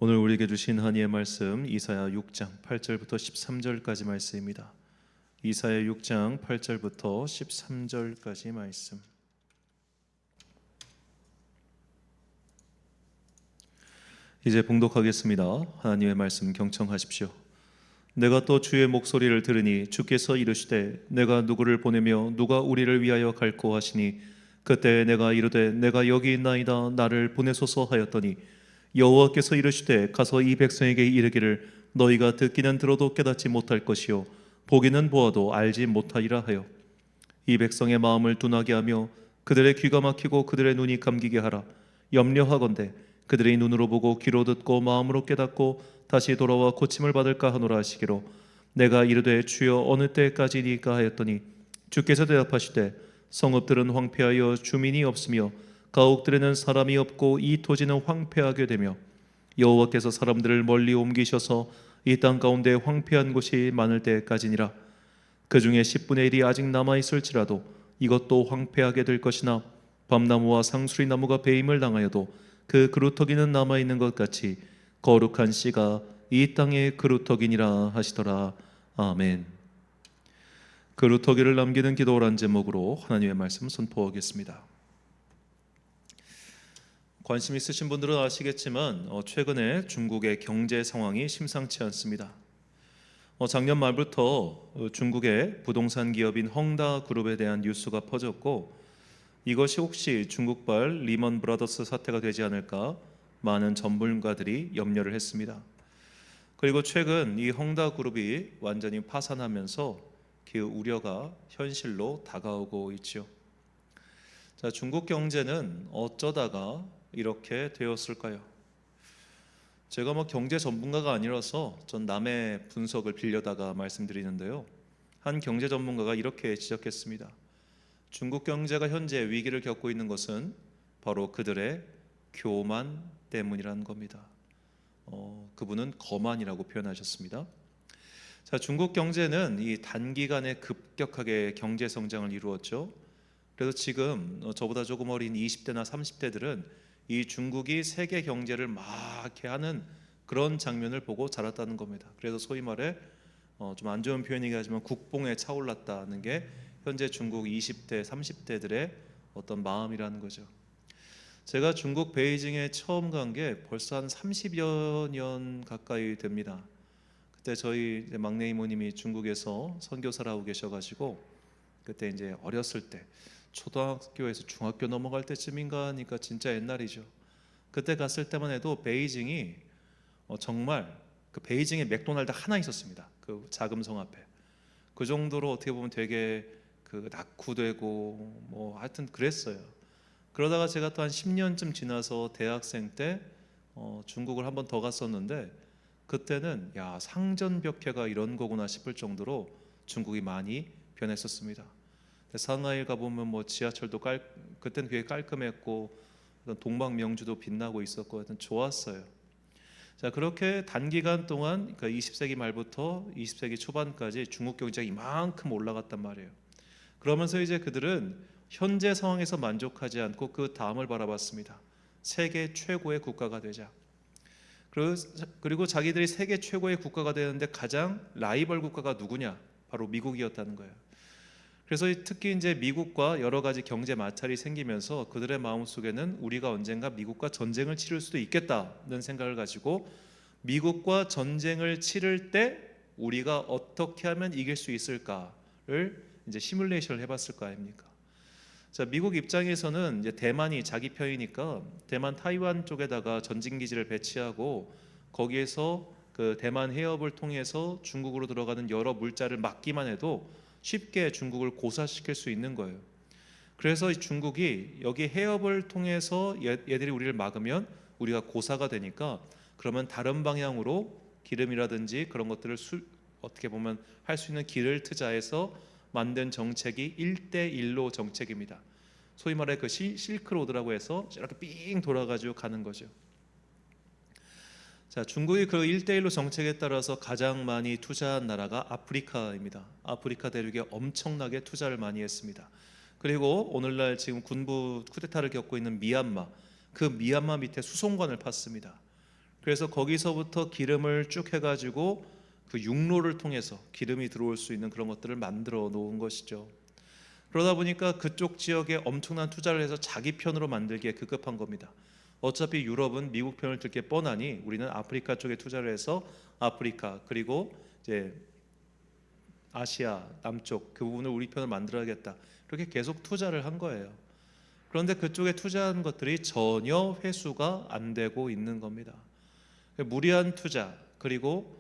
오늘 우리에게 주신 한이의 말씀 이사야 6장 8절부터 13절까지 말씀입니다. 이사야 6장 8절부터 13절까지 말씀. 이제 봉독하겠습니다. 하나님의 말씀 경청하십시오. 내가 또 주의 목소리를 들으니 주께서 이르시되 내가 누구를 보내며 누가 우리를 위하여 갈꼬 하시니 그때 내가 이르되 내가 여기 있나이다 나를 보내소서 하였더니 여호와께서 이르시되 가서 이 백성에게 이르기를 너희가 듣기는 들어도 깨닫지 못할 것이요 보기는 보아도 알지 못하리라 하여 이 백성의 마음을 둔하게 하며 그들의 귀가 막히고 그들의 눈이 감기게 하라. 염려하건대 그들의 눈으로 보고 귀로 듣고 마음으로 깨닫고 다시 돌아와 고침을 받을까 하노라 하시기로 내가 이르되 주여 어느 때까지니까 하였더니 주께서 대답하시되 성읍들은 황폐하여 주민이 없으며 가옥들에는 사람이 없고 이 토지는 황폐하게 되며 여호와께서 사람들을 멀리 옮기셔서 이 땅 가운데 황폐한 곳이 많을 때까지니라. 그 중에 10분의 1이 아직 남아있을지라도 이것도 황폐하게 될 것이나 밤나무와 상수리 나무가 배임을 당하여도 그 그루터기는 남아있는 것 같이 거룩한 씨가 이 땅의 그루터기니라 하시더라. 아멘. 그루터기를 남기는 기도란 제목으로 하나님의 말씀 선포하겠습니다. 관심 있으신 분들은 아시겠지만 최근에 중국의 경제 상황이 심상치 않습니다. 작년 말부터 중국의 부동산 기업인 헝다그룹에 대한 뉴스가 퍼졌고 이것이 혹시 중국발 리먼 브라더스 사태가 되지 않을까 많은 전문가들이 염려를 했습니다. 그리고 최근 이 헝다그룹이 완전히 파산하면서 그 우려가 현실로 다가오고 있죠. 자, 중국 경제는 어쩌다가 이렇게 되었을까요? 제가 경제 전문가가 아니라서 전 남의 분석을 빌려다가 말씀드리는데요. 한 경제 전문가가 이렇게 지적했습니다. 중국 경제가 현재 위기를 겪고 있는 것은 바로 그들의 교만 때문이라는 겁니다. 그분은 거만이라고 표현하셨습니다. 자, 중국 경제는 이 단기간에 급격하게 경제 성장을 이루었죠. 그래서 지금 저보다 조금 어린 20대나 30대들은 이 중국이 세계 경제를 막 이렇게 하는 그런 장면을 보고 자랐다는 겁니다. 그래서 소위 말해 좀 안 좋은 표현이긴 하지만 국뽕에 차올랐다는 게 현재 중국 20대, 30대들의 어떤 마음이라는 거죠. 제가 중국 베이징에 처음 간 게 벌써 한 30여 년 가까이 됩니다. 그때 저희 막내 이모님이 중국에서 선교사를 하고 계셔가지고 그때 이제 어렸을 때 초등학교에서 중학교 넘어갈 때쯤인가 하니까 진짜 옛날이죠. 그때 갔을 때만 해도 베이징이 정말 그 베이징에 맥도날드 하나 있었습니다. 그 자금 성 앞에. 그 정도로 어떻게 보면 되게 그 낙후되고 하여튼 그랬어요. 그러다가 제가 또 한 10년쯤 지나서 대학생 때 중국을 한 번 더 갔었는데 그때는 야 상전벽해가 이런 거구나 싶을 정도로 중국이 많이 변했었습니다. 상하이 가보면 지하철도 그때는 되게 깔끔했고 동방명주도 빛나고 있었고 하여튼 좋았어요. 자, 그렇게 단기간 동안 그러니까 20세기 말부터 20세기 초반까지 중국 경제가 이만큼 올라갔단 말이에요. 그러면서 이제 그들은 현재 상황에서 만족하지 않고 그 다음을 바라봤습니다. 세계 최고의 국가가 되자. 그리고 자기들이 세계 최고의 국가가 되는데 가장 라이벌 국가가 누구냐? 바로 미국이었다는 거예요. 그래서 특히 이제 미국과 여러 가지 경제 마찰이 생기면서 그들의 마음속에는 우리가 언젠가 미국과 전쟁을 치를 수도 있겠다는 생각을 가지고 미국과 전쟁을 치를 때 우리가 어떻게 하면 이길 수 있을까를 이제 시뮬레이션을 해봤을 거 아닙니까? 자, 미국 입장에서는 이제 대만이 자기 편이니까 대만 타이완 쪽에다가 전진 기지를 배치하고 거기에서 그 대만 해협을 통해서 중국으로 들어가는 여러 물자를 막기만 해도 쉽게 중국을 고사시킬 수 있는 거예요. 그래서 중국이 여기 해협을 통해서 얘들이 우리를 막으면 우리가 고사가 되니까 그러면 다른 방향으로 기름이라든지 그런 것들을 어떻게 보면 할 수 있는 길을 투자해서 만든 정책이 1대1로 정책입니다. 소위 말해 그 실크로드라고 해서 이렇게 삥 돌아가지고 가는 거죠. 자, 중국이 그 1대1로 정책에 따라서 가장 많이 투자한 나라가 아프리카입니다. 아프리카 대륙에 엄청나게 투자를 많이 했습니다. 그리고 오늘날 지금 군부 쿠데타를 겪고 있는 미얀마, 그 미얀마 밑에 수송관을 팠습니다. 그래서 거기서부터 기름을 쭉 해가지고 그 육로를 통해서 기름이 들어올 수 있는 그런 것들을 만들어 놓은 것이죠. 그러다 보니까 그쪽 지역에 엄청난 투자를 해서 자기 편으로 만들기에 급급한 겁니다. 어차피 유럽은 미국 편을 들 게 뻔하니 우리는 아프리카 쪽에 투자를 해서 아프리카 그리고 이제 아시아 남쪽 그 부분을 우리 편을 만들어야겠다. 그렇게 계속 투자를 한 거예요. 그런데 그쪽에 투자한 것들이 전혀 회수가 안 되고 있는 겁니다. 무리한 투자 그리고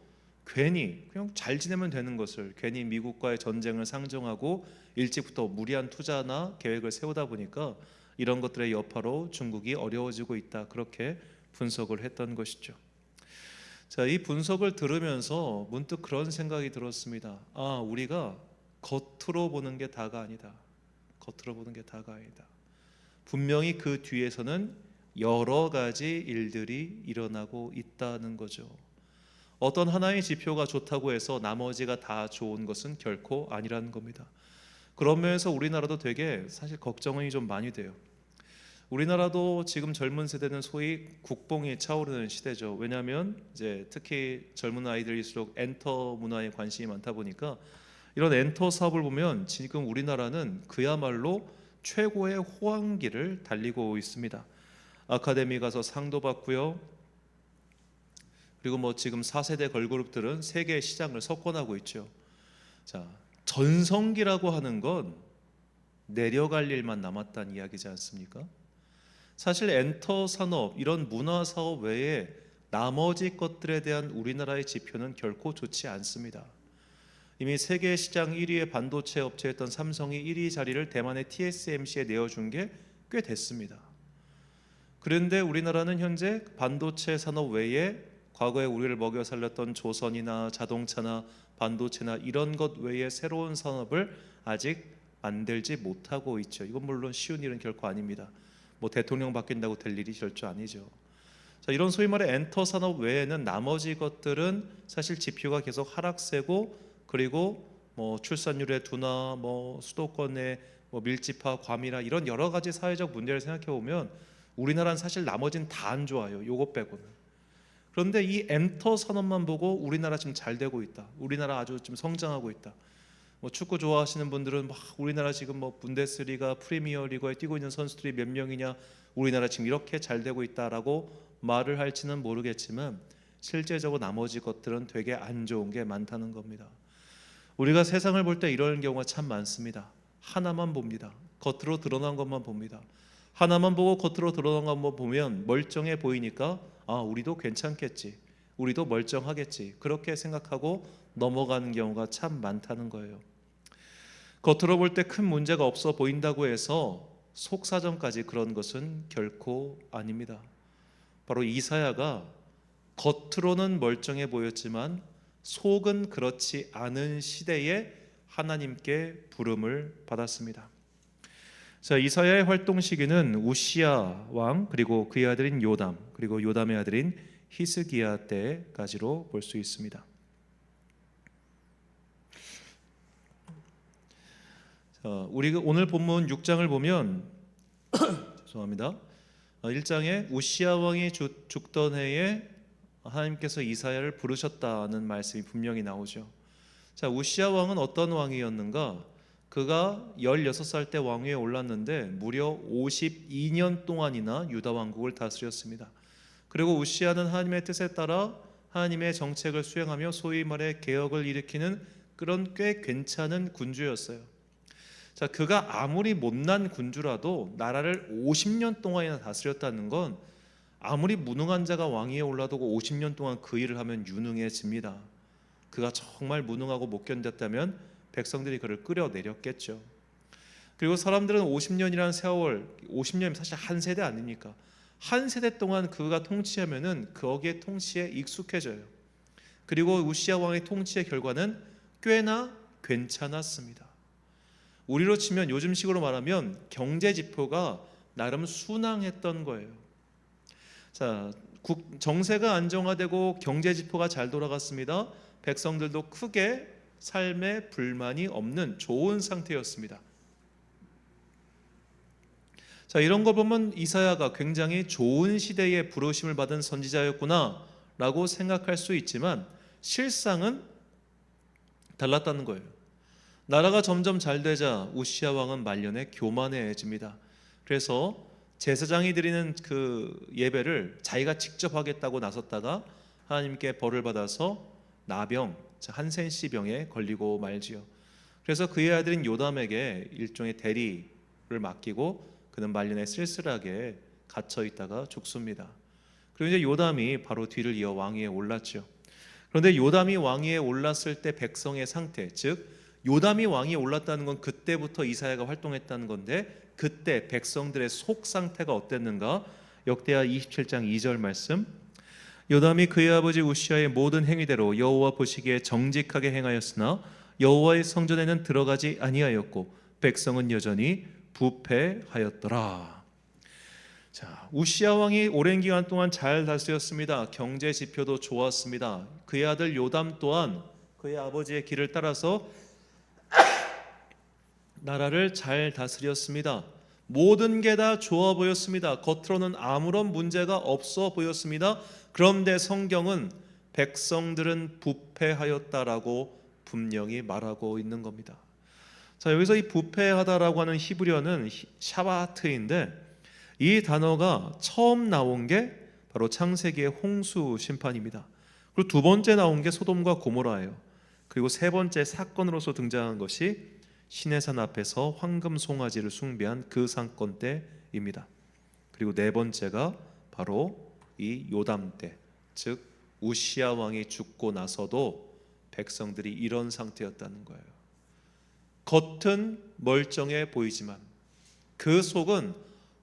괜히 그냥 잘 지내면 되는 것을 괜히 미국과의 전쟁을 상정하고 일찍부터 무리한 투자나 계획을 세우다 보니까 이런 것들의 여파로 중국이 어려워지고 있다. 그렇게 분석을 했던 것이죠. 자, 이 분석을 들으면서 문득 그런 생각이 들었습니다. 아, 우리가 겉으로 보는 게 다가 아니다. 겉으로 보는 게 다가 아니다. 분명히 그 뒤에서는 여러 가지 일들이 일어나고 있다는 거죠. 어떤 하나의 지표가 좋다고 해서 나머지가 다 좋은 것은 결코 아니라는 겁니다. 그런 면에서 우리나라도 되게 사실 걱정이 좀 많이 돼요. 우리나라도 지금 젊은 세대는 소위 국뽕이 차오르는 시대죠. 왜냐하면 이제 특히 젊은 아이들일수록 엔터 문화에 관심이 많다 보니까 이런 엔터 사업을 보면 지금 우리나라는 그야말로 최고의 호황기를 달리고 있습니다. 아카데미 가서 상도 받고요. 그리고 뭐 지금 4세대 걸그룹들은 세계 시장을 석권하고 있죠. 자, 전성기라고 하는 건 내려갈 일만 남았다는 이야기지 않습니까? 사실 엔터 산업 이런 문화 사업 외에 나머지 것들에 대한 우리나라의 지표는 결코 좋지 않습니다. 이미 세계 시장 1위의 반도체 업체였던 삼성이 1위 자리를 대만의 TSMC에 내어준 게 꽤 됐습니다. 그런데 우리나라는 현재 반도체 산업 외에 과거에 우리를 먹여 살렸던 조선이나 자동차나 반도체나 이런 것 외에 새로운 산업을 아직 만들지 못하고 있죠. 이건 물론 쉬운 일은 결코 아닙니다. 뭐 대통령 바뀐다고 될 일이 절대 아니죠. 자, 이런 소위 말해 엔터 산업 외에는 나머지 것들은 사실 지표가 계속 하락세고 그리고 뭐 출산율의 둔화, 뭐 수도권의 뭐 밀집화, 과밀화 이런 여러 가지 사회적 문제를 생각해 보면 우리나라는 사실 나머지는 다 안 좋아요. 요것 빼고는. 그런데 이 엔터 산업만 보고 우리나라 지금 잘 되고 있다. 우리나라 아주 좀 성장하고 있다. 뭐 축구 좋아하시는 분들은 막 우리나라 지금 뭐 분데스리가 프리미어리그에 뛰고 있는 선수들이 몇 명이냐, 우리나라 지금 이렇게 잘 되고 있다라고 말을 할지는 모르겠지만 실제적으로 나머지 것들은 되게 안 좋은 게 많다는 겁니다. 우리가 세상을 볼 때 이런 경우가 참 많습니다. 하나만 봅니다. 겉으로 드러난 것만 봅니다. 하나만 보고 겉으로 드러난 것만 보면 멀쩡해 보이니까 아, 우리도 괜찮겠지, 우리도 멀쩡하겠지 그렇게 생각하고 넘어가는 경우가 참 많다는 거예요. 겉으로 볼 때 큰 문제가 없어 보인다고 해서 속사정까지 그런 것은 결코 아닙니다. 바로 이사야가 겉으로는 멀쩡해 보였지만 속은 그렇지 않은 시대에 하나님께 부름을 받았습니다. 자, 이사야의 활동 시기는 우시야 왕 그리고 그의 아들인 요담 그리고 요담의 아들인 히스기야 때까지로 볼 수 있습니다. 자, 우리가 오늘 본문 6장을 보면 죄송합니다. 1장에 우시야 왕이 죽던 해에 하나님께서 이사야를 부르셨다는 말씀이 분명히 나오죠. 자, 우시야 왕은 어떤 왕이었는가? 그가 16살 때 왕위에 올랐는데 무려 52년 동안이나 유다 왕국을 다스렸습니다. 그리고 우시야는 하나님의 뜻에 따라 하나님의 정책을 수행하며 소위 말해 개혁을 일으키는 그런 꽤 괜찮은 군주였어요. 자, 그가 아무리 못난 군주라도 나라를 50년 동안이나 다스렸다는 건 아무리 무능한 자가 왕위에 올라도 50년 동안 그 일을 하면 유능해집니다. 그가 정말 무능하고 못 견뎠다면 백성들이 그를 끌어내렸겠죠. 그리고 사람들은 50년이라는 세월, 50년이면 사실 한 세대 아닙니까? 한 세대 동안 그가 통치하면은 거기에 통치에 익숙해져요. 그리고 우시야 왕의 통치의 결과는 꽤나 괜찮았습니다. 우리로 치면 요즘식으로 말하면 경제 지표가 나름 순항했던 거예요. 자, 정세가 안정화되고 경제 지표가 잘 돌아갔습니다. 백성들도 크게 삶에 불만이 없는 좋은 상태였습니다. 자, 이런 걸 보면 이사야가 굉장히 좋은 시대에 부르심을 받은 선지자였구나라고 생각할 수 있지만 실상은 달랐다는 거예요. 나라가 점점 잘 되자 우시야 왕은 말년에 교만해집니다. 그래서 제사장이 드리는 그 예배를 자기가 직접 하겠다고 나섰다가 하나님께 벌을 받아서 나병, 한센시 병에 걸리고 말지요. 그래서 그의 아들인 요담에게 일종의 대리를 맡기고 그는 말년에 쓸쓸하게 갇혀 있다가 죽습니다. 그리고 이제 요담이 바로 뒤를 이어 왕위에 올랐죠. 그런데 요담이 왕위에 올랐을 때 백성의 상태, 즉 요담이 왕위에 올랐다는 건 그때부터 이사야가 활동했다는 건데 그때 백성들의 속 상태가 어땠는가? 역대하 27장 2절 말씀. 요담이 그의 아버지 우시아의 모든 행위대로 여호와 보시기에 정직하게 행하였으나 여호와의 성전에는 들어가지 아니하였고 백성은 여전히 부패하였더라. 자, 우시아 왕이 오랜 기간 동안 잘 다스렸습니다. 경제 지표도 좋았습니다. 그의 아들 요담 또한 그의 아버지의 길을 따라서 나라를 잘 다스렸습니다. 모든 게 다 좋아 보였습니다. 겉으로는 아무런 문제가 없어 보였습니다. 그런데 성경은 백성들은 부패하였다라고 분명히 말하고 있는 겁니다. 자, 여기서 이 부패하다라고 하는 히브리어는 샤바트인데 이 단어가 처음 나온 게 바로 창세기의 홍수 심판입니다. 그리고 두 번째 나온 게 소돔과 고모라예요. 그리고 세 번째 사건으로서 등장한 것이 시내산 앞에서 황금 송아지를 숭배한 그 사건 때입니다. 그리고 네 번째가 바로 이 요담 때, 즉 우시아 왕이 죽고 나서도 백성들이 이런 상태였다는 거예요. 겉은 멀쩡해 보이지만 그 속은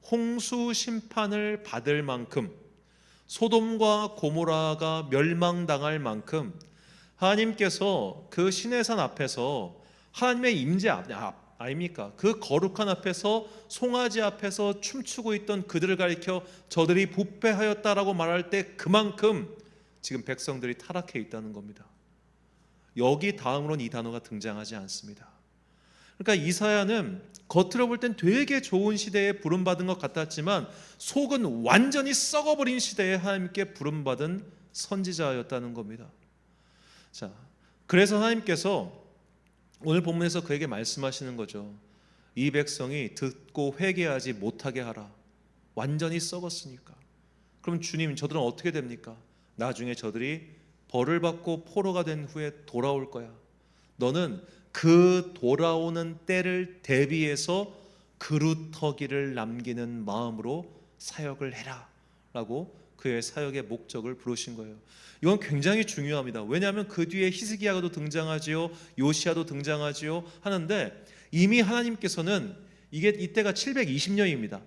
홍수 심판을 받을 만큼, 소돔과 고모라가 멸망당할 만큼 하나님께서 그 시내산 앞에서 하나님의 임재 아닙니까? 그 거룩한 앞에서 송아지 앞에서 춤추고 있던 그들을 가리켜 저들이 부패하였다라고 말할 때 그만큼 지금 백성들이 타락해 있다는 겁니다. 여기 다음으로는 이 단어가 등장하지 않습니다. 그러니까 이사야는 겉으로 볼 땐 되게 좋은 시대에 부름받은 것 같았지만 속은 완전히 썩어버린 시대에 하나님께 부름받은 선지자였다는 겁니다. 자, 그래서 하나님께서 오늘 본문에서 그에게 말씀하시는 거죠. 이 백성이 듣고 회개하지 못하게 하라. 완전히 썩었으니까. 그럼 주님, 저들은 어떻게 됩니까? 나중에 저들이 벌을 받고 포로가 된 후에 돌아올 거야. 너는 그 돌아오는 때를 대비해서 그루터기를 남기는 마음으로 사역을 해라 라고 그의 사역의 목적을 부르신 거예요. 이건 굉장히 중요합니다. 왜냐하면 그 뒤에 히스기야도 등장하지요, 요시야도 등장하지요 하는데 이미 하나님께서는 이때가 720년입니다.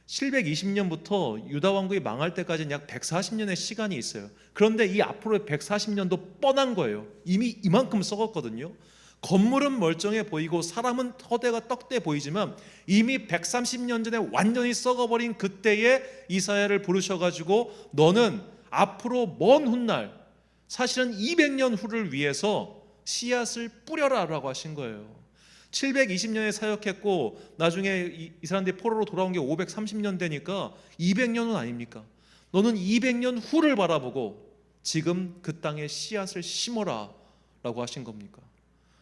720년부터 유다 왕국이 망할 때까지는 약 140년의 시간이 있어요. 그런데 이 앞으로의 140년도 뻔한 거예요. 이미 이만큼 썩었거든요. 건물은 멀쩡해 보이고 사람은 허대가 떡대 보이지만 이미 130년 전에 완전히 썩어버린 그때에 이사야를 부르셔가지고 너는 앞으로 먼 훗날 사실은 200년 후를 위해서 씨앗을 뿌려라 라고 하신 거예요. 720년에 사역했고 나중에 이 사람들이 포로로 돌아온 게 530년 되니까 200년은 아닙니까? 너는 200년 후를 바라보고 지금 그 땅에 씨앗을 심어라 라고 하신 겁니까?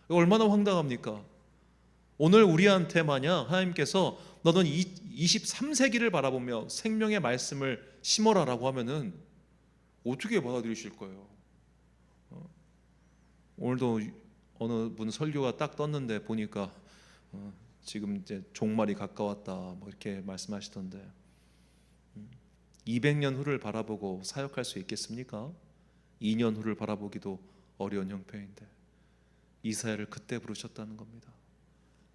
얼마나 황당합니까? 오늘 우리한테 마냥 하나님께서 너는 23세기를 바라보며 생명의 말씀을 심어라라고 하면은 어떻게 받아들이실 거예요? 오늘도 어느 분 설교가 딱 떴는데 보니까 지금 이제 종말이 가까웠다 뭐 이렇게 말씀하시던데 200년 후를 바라보고 사역할 수 있겠습니까? 2년 후를 바라보기도 어려운 형편인데 이사야를 그때 부르셨다는 겁니다.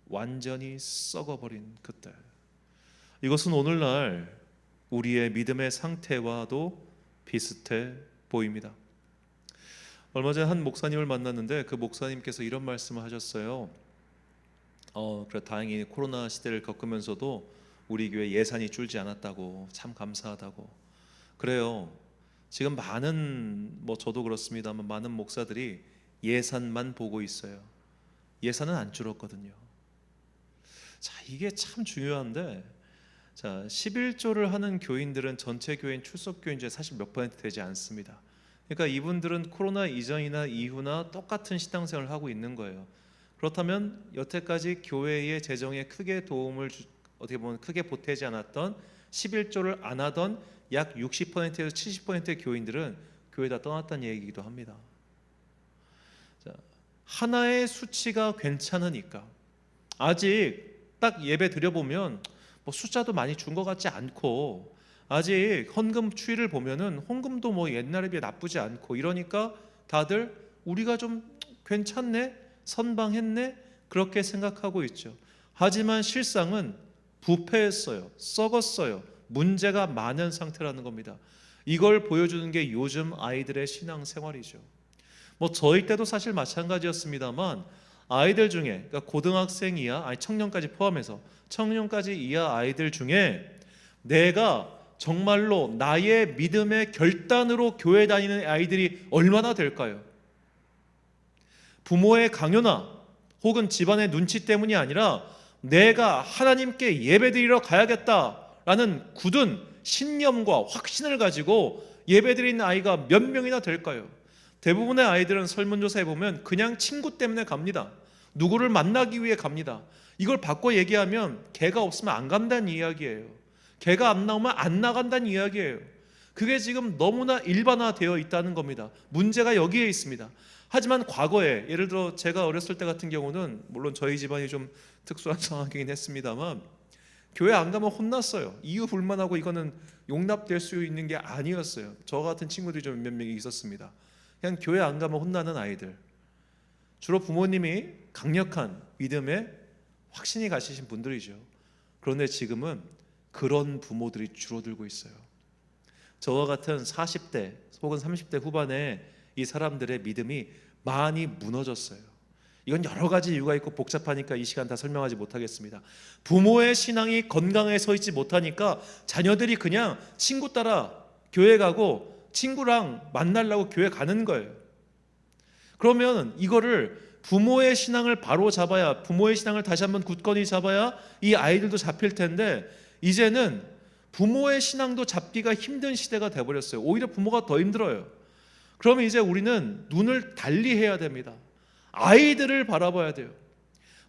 완전히 썩어버린 그때. 이것은 오늘날 우리의 믿음의 상태와도 비슷해 보입니다. 얼마 전에 한 목사님을 만났는데 그 목사님께서 이런 말씀을 하셨어요. 그래 다행히 코로나 시대를 겪으면서도 우리 교회 예산이 줄지 않았다고 참 감사하다고. 그래요. 지금 많은 저도 그렇습니다만 많은 목사들이 예산만 보고 있어요. 예산은 안 줄었거든요. 자, 이게 참 중요한데 자, 11조를 하는 교인들은 전체 교인 출석 교인 중에 사실 몇 퍼센트 되지 않습니다. 그러니까 이분들은 코로나 이전이나 이후나 똑같은 신앙생활을 하고 있는 거예요. 그렇다면 여태까지 교회의 재정에 크게 도움을 어떻게 보면 크게 보태지 않았던 11조를 안 하던 약 60%에서 70%의 교인들은 교회 다 떠났다는 얘기이기도 합니다. 자, 하나의 수치가 괜찮으니까 아직 딱 예배 드려보면 뭐 숫자도 많이 준 것 같지 않고 아직 헌금 추이를 보면은 헌금도 뭐 옛날에 비해 나쁘지 않고 이러니까 다들 우리가 좀 괜찮네, 선방했네 그렇게 생각하고 있죠. 하지만 실상은 부패했어요, 썩었어요, 문제가 많은 상태라는 겁니다. 이걸 보여주는 게 요즘 아이들의 신앙생활이죠. 뭐 저희 때도 사실 마찬가지였습니다만 아이들 중에 그러니까 고등학생 이하 아니 청년까지 포함해서 청년까지 이하 아이들 중에 내가 정말로 나의 믿음의 결단으로 교회 다니는 아이들이 얼마나 될까요? 부모의 강요나 혹은 집안의 눈치 때문이 아니라 내가 하나님께 예배드리러 가야겠다라는 굳은 신념과 확신을 가지고 예배드리는 아이가 몇 명이나 될까요? 대부분의 아이들은 설문조사에 보면 그냥 친구 때문에 갑니다. 누구를 만나기 위해 갑니다. 이걸 바꿔 얘기하면 개가 없으면 안 간다는 이야기예요. 개가 안 나오면 안 나간다는 이야기예요. 그게 지금 너무나 일반화되어 있다는 겁니다. 문제가 여기에 있습니다. 하지만 과거에 예를 들어 제가 어렸을 때 같은 경우는 물론 저희 집안이 좀 특수한 상황이긴 했습니다만 교회 안 가면 혼났어요. 이유 불만하고 이거는 용납될 수 있는 게 아니었어요. 저 같은 친구들이 좀 몇 명이 있었습니다. 그냥 교회 안 가면 혼나는 아이들. 주로 부모님이 강력한 믿음에 확신이 가시신 분들이죠. 그런데 지금은 그런 부모들이 줄어들고 있어요. 저와 같은 40대 혹은 30대 후반의 이 사람들의 믿음이 많이 무너졌어요. 이건 여러 가지 이유가 있고 복잡하니까 이 시간 다 설명하지 못하겠습니다. 부모의 신앙이 건강에 서 있지 못하니까 자녀들이 그냥 친구 따라 교회 가고 친구랑 만나려고 교회 가는 거예요. 그러면 이거를 부모의 신앙을 바로 잡아야, 부모의 신앙을 다시 한번 굳건히 잡아야 이 아이들도 잡힐 텐데 이제는 부모의 신앙도 잡기가 힘든 시대가 돼버렸어요. 오히려 부모가 더 힘들어요. 그러면 이제 우리는 눈을 달리 해야 됩니다. 아이들을 바라봐야 돼요.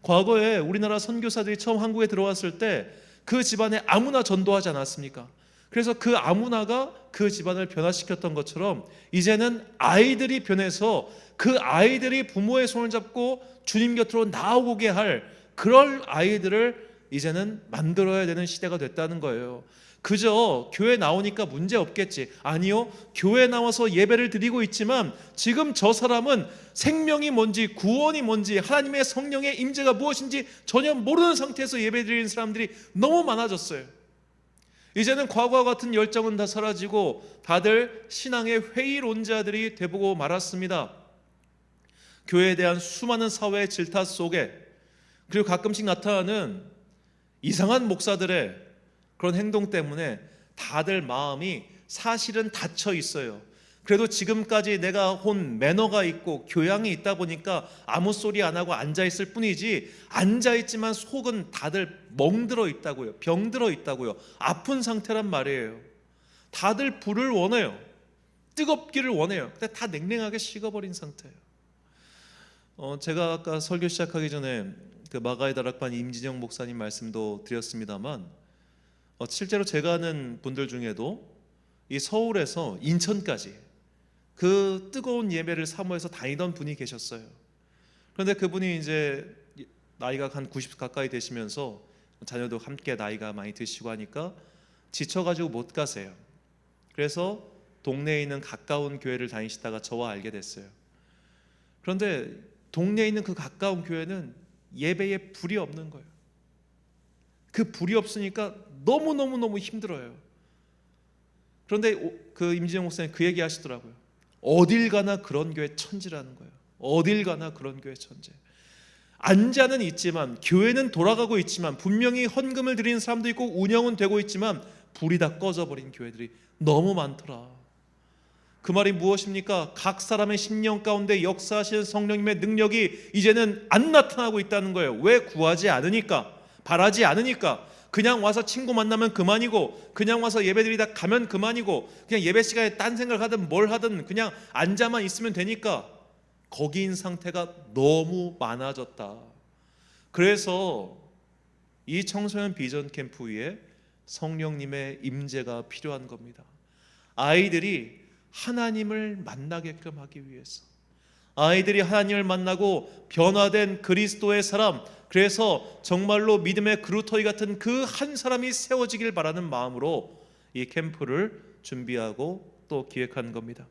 과거에 우리나라 선교사들이 처음 한국에 들어왔을 때 그 집안에 아무나 전도하지 않았습니까? 그래서 그 아무나가 그 집안을 변화시켰던 것처럼 이제는 아이들이 변해서 그 아이들이 부모의 손을 잡고 주님 곁으로 나오게 할 그런 아이들을 이제는 만들어야 되는 시대가 됐다는 거예요. 그저 교회 나오니까 문제 없겠지. 아니요. 교회 나와서 예배를 드리고 있지만 지금 저 사람은 생명이 뭔지 구원이 뭔지 하나님의 성령의 임재가 무엇인지 전혀 모르는 상태에서 예배 드리는 사람들이 너무 많아졌어요. 이제는 과거와 같은 열정은 다 사라지고 다들 신앙의 회의론자들이 되보고 말았습니다. 교회에 대한 수많은 사회의 질타 속에 그리고 가끔씩 나타나는 이상한 목사들의 그런 행동 때문에 다들 마음이 사실은 닫혀 있어요. 그래도 지금까지 내가 혼 매너가 있고 교양이 있다 보니까 아무 소리 안 하고 앉아있을 뿐이지 앉아있지만 속은 다들 멍들어 있다고요. 병들어 있다고요. 아픈 상태란 말이에요. 다들 불을 원해요. 뜨겁기를 원해요. 근데 다 냉랭하게 식어버린 상태예요. 제가 아까 설교 시작하기 전에 그 마가의 다락방 임진영 목사님 말씀도 드렸습니다만 실제로 제가 아는 분들 중에도 이 서울에서 인천까지 그 뜨거운 예배를 사모해서 다니던 분이 계셨어요. 그런데 그분이 이제 나이가 한 90 가까이 되시면서 자녀도 함께 나이가 많이 드시고 하니까 지쳐가지고 못 가세요. 그래서 동네에 있는 가까운 교회를 다니시다가 저와 알게 됐어요. 그런데 동네에 있는 그 가까운 교회는 예배에 불이 없는 거예요. 그 불이 없으니까 너무너무 힘들어요. 그런데 그 임진영 목사님 그 얘기 하시더라고요. 어딜 가나 그런 교회 천지라는 거예요. 어딜 가나 그런 교회 천지. 안자는 있지만 교회는 돌아가고 있지만 분명히 헌금을 드리는 사람도 있고 운영은 되고 있지만 불이 다 꺼져버린 교회들이 너무 많더라. 그 말이 무엇입니까? 각 사람의 심령 가운데 역사하시는 성령님의 능력이 이제는 안 나타나고 있다는 거예요. 왜? 구하지 않으니까, 바라지 않으니까. 그냥 와서 친구 만나면 그만이고, 그냥 와서 예배드리다 가면 그만이고, 그냥 예배 시간에 딴 생각하든 뭘 하든 그냥 앉아만 있으면 되니까 거기인 상태가 너무 많아졌다. 그래서 이 청소년 비전 캠프 위에 성령님의 임재가 필요한 겁니다. 아이들이 하나님을 만나게끔 하기 위해서, 아이들이 하나님을 만나고 변화된 그리스도의 사람, 그래서 정말로 믿음의 그루터기 같은 그 한 사람이 세워지길 바라는 마음으로 이 캠프를 준비하고 또 기획한 겁니다.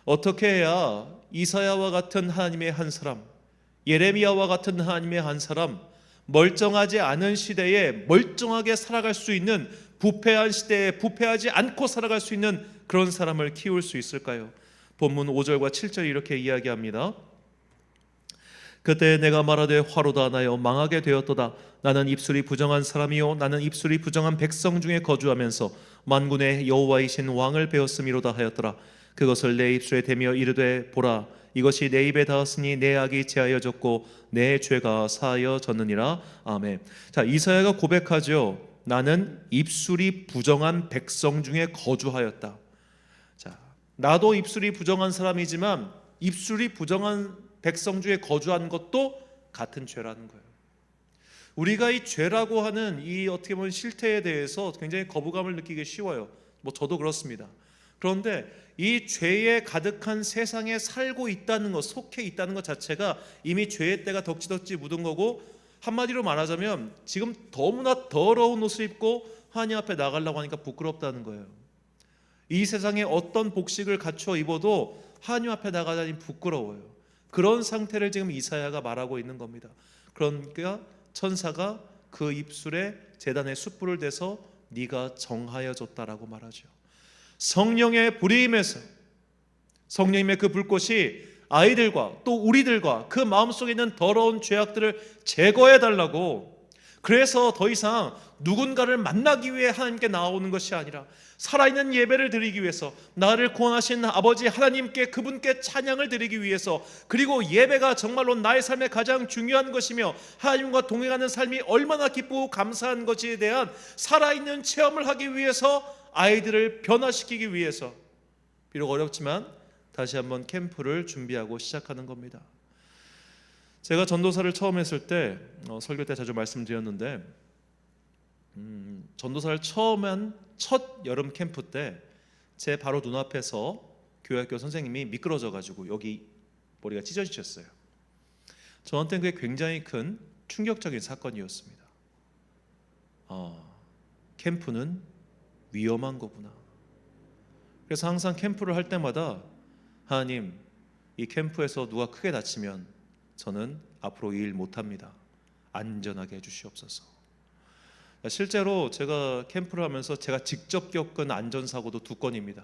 어떻게 해야 이사야와 같은 하나님의 한 사람, 예레미야와 같은 하나님의 한 사람, 멀쩡하지 않은 시대에 멀쩡하게 살아갈 수 있는, 부패한 시대에 부패하지 않고 살아갈 수 있는 그런 사람을 키울 수 있을까요? 본문 5절과 7절이 이렇게 이야기합니다. 그때 내가 말하되 화로다 나여 망하게 되었도다. 나는 입술이 부정한 사람이요 나는 입술이 부정한 백성 중에 거주하면서 만군의 여호와이신 왕을 배웠음이로다 하였더라. 그것을 내 입술에 대며 이르되 보라 이것이 내 입에 닿았으니 내 악이 제하여졌고 내 죄가 사하여졌느니라. 아멘. 자, 이사야가 고백하죠. 나는 입술이 부정한 백성 중에 거주하였다. 자, 나도 입술이 부정한 사람이지만 입술이 부정한 백성 중에 거주한 것도 같은 죄라는 거예요. 우리가 이 죄라고 하는 이 어떻게 보면 실태에 대해서 굉장히 거부감을 느끼기 쉬워요. 뭐 저도 그렇습니다. 그런데 이 죄에 가득한 세상에 살고 있다는 것, 속해 있다는 것 자체가 이미 죄의 때가 덕지덕지 묻은 거고, 한마디로 말하자면 지금 너무나 더러운 옷을 입고 하나님 앞에 나가려고 하니까 부끄럽다는 거예요. 이 세상에 어떤 복식을 갖춰 입어도 하나님 앞에 나가자니 부끄러워요. 그런 상태를 지금 이사야가 말하고 있는 겁니다. 그러니까 천사가 그 입술에 제단에 숯불을 대서 네가 정하여졌다라고 말하죠. 성령의 불이 임해서 성령님의 그 불꽃이 아이들과 또 우리들과 그 마음속에 있는 더러운 죄악들을 제거해 달라고, 그래서 더 이상 누군가를 만나기 위해 하나님께 나오는 것이 아니라 살아있는 예배를 드리기 위해서, 나를 구원하신 아버지 하나님께, 그분께 찬양을 드리기 위해서, 그리고 예배가 정말로 나의 삶에 가장 중요한 것이며 하나님과 동행하는 삶이 얼마나 기쁘고 감사한 것에 대한 살아있는 체험을 하기 위해서, 아이들을 변화시키기 위해서 비록 어렵지만 다시 한번 캠프를 준비하고 시작하는 겁니다. 제가 전도사를 처음 했을 때 설교 때 자주 말씀드렸는데, 전도사를 처음 한 첫 여름 캠프 때 제 바로 눈앞에서 교회학교 선생님이 미끄러져 가지고 여기 머리가 찢어지셨어요. 저한테는 그게 굉장히 큰 충격적인 사건이었습니다. 캠프는 위험한 거구나. 그래서 항상 캠프를 할 때마다 하나님, 이 캠프에서 누가 크게 다치면 저는 앞으로 이 일 못합니다. 안전하게 해주시옵소서. 실제로 제가 캠프를 하면서 제가 직접 겪은 안전사고도 2건입니다.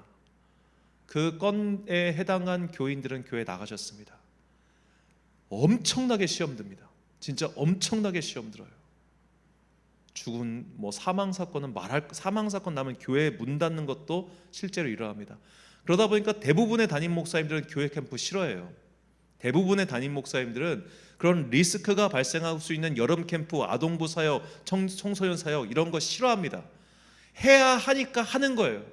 그 건에 해당한 교인들은 교회 나가셨습니다. 엄청나게 시험 듭니다. 진짜 엄청나게 시험 들어요. 죽은 사망 사건은 사망 사건 나면 교회 문 닫는 것도 실제로 일어납니다. 그러다 보니까 대부분의 담임 목사님들은 교회 캠프 싫어해요. 대부분의 담임 목사님들은 그런 리스크가 발생할 수 있는 여름 캠프, 아동부 사역, 청소년 사역 이런 거 싫어합니다. 해야 하니까 하는 거예요.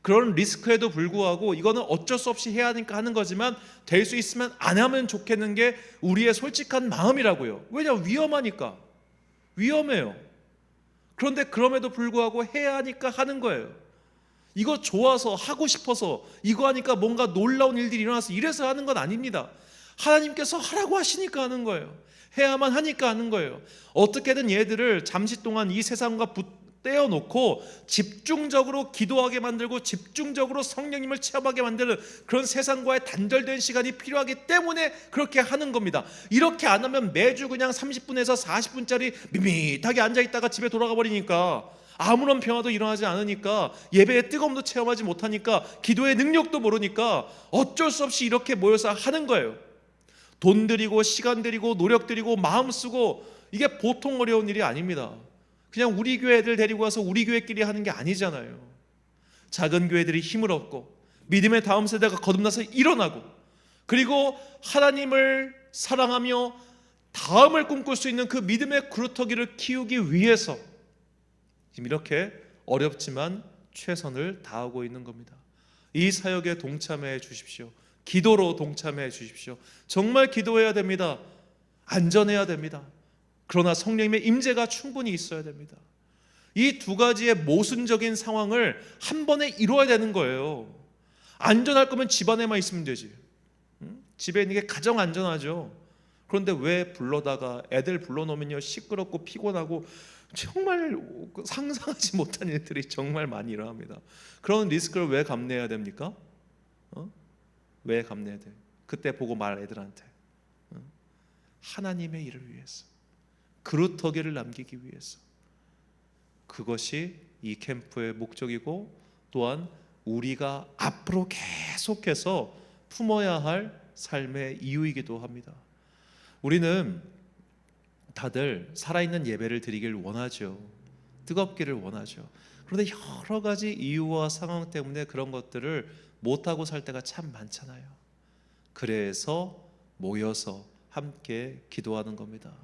그런 리스크에도 불구하고 이거는 어쩔 수 없이 해야 하니까 하는 거지만 될 수 있으면 안 하면 좋겠는 게 우리의 솔직한 마음이라고요. 왜냐하면 위험하니까. 위험해요. 그런데 그럼에도 불구하고 해야 하니까 하는 거예요. 이거 좋아서 하고 싶어서 이거 하니까 뭔가 놀라운 일들이 일어나서 이래서 하는 건 아닙니다. 하나님께서 하라고 하시니까 하는 거예요. 해야만 하니까 하는 거예요. 어떻게든 얘들을 잠시 동안 이 세상과 떼어놓고 집중적으로 기도하게 만들고 집중적으로 성령님을 체험하게 만드는 그런 세상과의 단절된 시간이 필요하기 때문에 그렇게 하는 겁니다. 이렇게 안 하면 매주 그냥 30분에서 40분짜리 밋밋하게 앉아있다가 집에 돌아가 버리니까 아무런 변화도 일어나지 않으니까, 예배의 뜨거움도 체험하지 못하니까, 기도의 능력도 모르니까 어쩔 수 없이 이렇게 모여서 하는 거예요. 돈 들이고 시간 들이고 노력 들이고 마음 쓰고, 이게 보통 어려운 일이 아닙니다. 그냥 우리 교회 애들 데리고 와서 우리 교회끼리 하는 게 아니잖아요. 작은 교회들이 힘을 얻고 믿음의 다음 세대가 거듭나서 일어나고, 그리고 하나님을 사랑하며 다음을 꿈꿀 수 있는 그 믿음의 그루터기를 키우기 위해서 지금 이렇게 어렵지만 최선을 다하고 있는 겁니다. 이 사역에 동참해 주십시오. 기도로 동참해 주십시오. 정말 기도해야 됩니다. 안전해야 됩니다. 그러나 성령님의 임재가 충분히 있어야 됩니다. 이 두 가지의 모순적인 상황을 한 번에 이루어야 되는 거예요. 안전할 거면 집 안에만 있으면 되지. 집에 있는 게 가장 안전하죠. 그런데 왜 불러다가 애들 불러놓으면요 시끄럽고 피곤하고 정말 상상하지 못한 일들이 정말 많이 일어납니다. 그런 리스크를 왜 감내해야 됩니까? 왜 감내해야 돼? 그때 보고 말 애들한테 하나님의 일을 위해서, 그루터기를 남기기 위해서. 그것이 이 캠프의 목적이고 또한 우리가 앞으로 계속해서 품어야 할 삶의 이유이기도 합니다. 우리는 다들 살아있는 예배를 드리길 원하죠. 뜨겁기를 원하죠. 그런데 여러 가지 이유와 상황 때문에 그런 것들을 못하고 살 때가 참 많잖아요. 그래서 모여서 함께 기도하는 겁니다.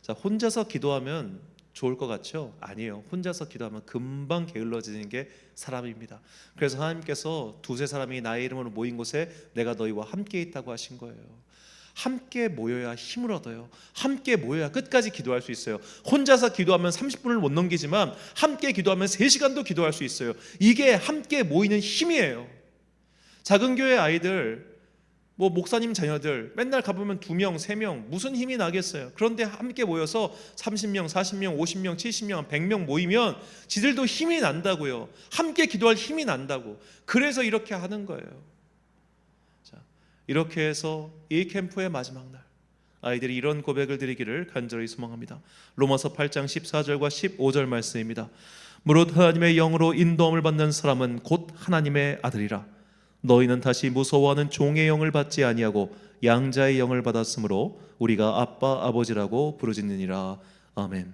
자, 혼자서 기도하면 좋을 것 같죠? 아니에요. 혼자서 기도하면 금방 게을러지는 게 사람입니다. 그래서 하나님께서 두세 사람이 나의 이름으로 모인 곳에 내가 너희와 함께 있다고 하신 거예요. 함께 모여야 힘을 얻어요. 함께 모여야 끝까지 기도할 수 있어요. 혼자서 기도하면 30분을 못 넘기지만 함께 기도하면 3시간도 기도할 수 있어요. 이게 함께 모이는 힘이에요. 작은 교회 아이들, 목사님 자녀들 맨날 가보면 2명, 3명 무슨 힘이 나겠어요. 그런데 함께 모여서 30명, 40명, 50명, 70명, 100명 모이면 지들도 힘이 난다고요. 함께 기도할 힘이 난다고. 그래서 이렇게 하는 거예요. 자, 이렇게 해서 이 캠프의 마지막 날 아이들이 이런 고백을 드리기를 간절히 소망합니다. 로마서 8장 14절과 15절 말씀입니다. 무릇 하나님의 영으로 인도함을 받는 사람은 곧 하나님의 아들이라. 너희는 다시 무서워하는 종의 영을 받지 아니하고 양자의 영을 받았으므로 우리가 아빠 아버지라고 부르짖느니라. 아멘.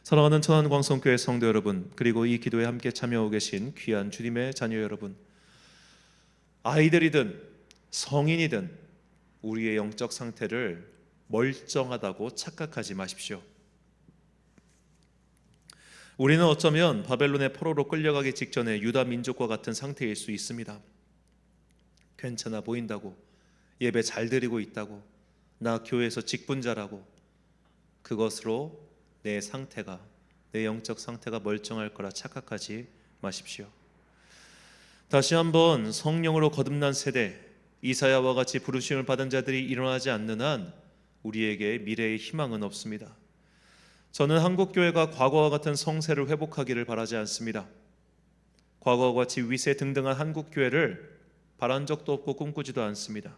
사랑하는 천안광성교회 성도 여러분, 그리고 이 기도에 함께 참여하고 계신 귀한 주님의 자녀 여러분, 아이들이든 성인이든 우리의 영적 상태를 멀쩡하다고 착각하지 마십시오. 우리는 어쩌면 바벨론의 포로로 끌려가기 직전에 유다 민족과 같은 상태일 수 있습니다. 괜찮아 보인다고, 예배 잘 드리고 있다고, 나 교회에서 직분자라고, 그것으로 내 상태가, 내 영적 상태가 멀쩡할 거라 착각하지 마십시오. 다시 한번 성령으로 거듭난 세대, 이사야와 같이 부르심을 받은 자들이 일어나지 않는 한 우리에게 미래의 희망은 없습니다. 저는 한국교회가 과거와 같은 성세를 회복하기를 바라지 않습니다. 과거와 같이 위세 등등한 한국교회를 바란 적도 없고 꿈꾸지도 않습니다.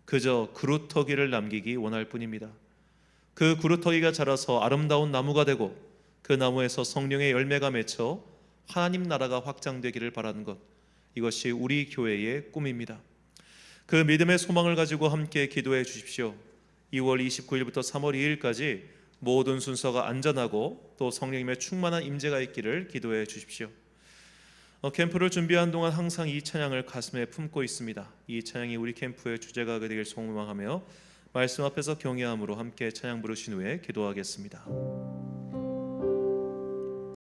그저 그루터기를 남기기 원할 뿐입니다. 그 그루터기가 자라서 아름다운 나무가 되고 그 나무에서 성령의 열매가 맺혀 하나님 나라가 확장되기를 바라는 것, 이것이 우리 교회의 꿈입니다. 그 믿음의 소망을 가지고 함께 기도해 주십시오. 2월 29일부터 3월 2일까지 모든 순서가 안전하고 또 성령님의 충만한 임재가 있기를 기도해 주십시오. 캠프를 준비한 동안 항상 이 찬양을 가슴에 품고 있습니다. 이 찬양이 우리 캠프의 주제가 되길 소망하며 말씀 앞에서 경외함으로 함께 찬양 부르신 후에 기도하겠습니다.